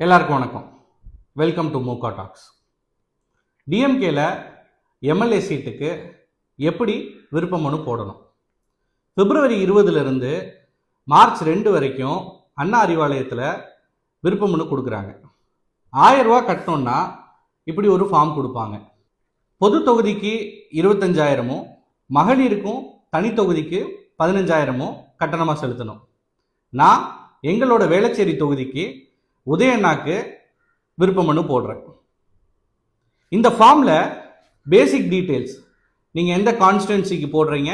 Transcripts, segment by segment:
எல்லாருக்கும் வணக்கம். Welcome to Mooka talks. டிஎம்கேல எம்எல்ஏ சீட்டுக்கு எப்படி விருப்ப மனு போடணும்? பிப்ரவரி 20 மார்ச் 2 வரைக்கும் அண்ணா அறிவாலயத்தில் விருப்ப மனு கொடுக்குறாங்க. 1000 ரூபா கட்டணும்னா இப்படி ஒரு ஃபார்ம் கொடுப்பாங்க. பொது தொகுதிக்கு 25,000, மகளிருக்கும் தனி தொகுதிக்கு 15,000 கட்டணமாக செலுத்தணும். நான் எங்களோட வேளச்சேரி தொகுதிக்கு உதயண்ணாக்கு விருப்ப மனு போடுறேன். இந்த ஃபார்மில் பேசிக் டீட்டெயில்ஸ், நீங்கள் எந்த கான்ஸ்டிடுவன்சிக்கு போடுறீங்க,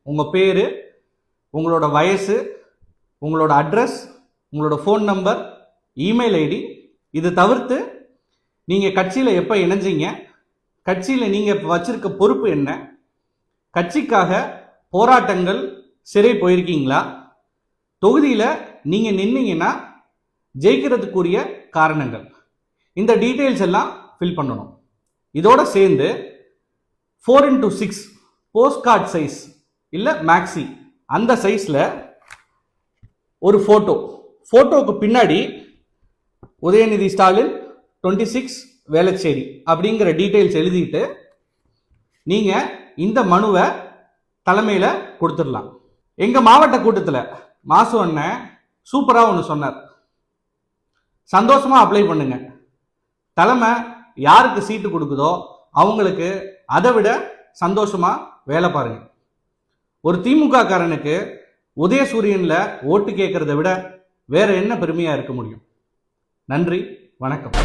உங்கள் பேர், உங்களோட வயசு, உங்களோட அட்ரஸ், உங்களோட ஃபோன் நம்பர், இமெயில் ஐடி, இது தவிர்த்து நீங்கள் கட்சியில் எப்போ இணைஞ்சிங்க, கட்சியில் நீங்கள் வச்சிருக்க பொறுப்பு என்ன, கட்சிக்காக போராட்டங்கள் சிறை போயிருக்கீங்களா, தொகுதியில் நீங்கள் நின்னீங்கன்னா ஜெயிக்கிறதுக்குரிய காரணங்கள், இந்த டீட்டெயில்ஸ் எல்லாம் ஃபில் பண்ணணும். இதோட சேர்ந்து 4x6 போஸ்ட் கார்டு சைஸ் இல்லை மேக்ஸி, அந்த சைஸில் ஒரு ஃபோட்டோவுக்கு பின்னாடி உதயநிதி ஸ்டாலின் 26 வேளச்சேரி அப்படிங்கிற டீட்டெயில்ஸ் எழுதிட்டு நீங்கள் இந்த மனுவை தலைமையில் கொடுத்துடலாம். எங்கள் மாவட்ட கூட்டத்தில் மாசு அண்ணன் சூப்பராக ஒன்று சொன்னார். சந்தோஷமாக அப்ளை பண்ணுங்க, தலைமை யாருக்கு சீட்டு கொடுக்குதோ அவங்களுக்கு அதை விட சந்தோஷமாக வேலை பாருங்க. ஒரு திமுக காரனுக்கு உதயசூரியனில் ஓட்டு கேட்கறத விட வேற என்ன பெருமையாக இருக்க முடியும்? நன்றி, வணக்கம்.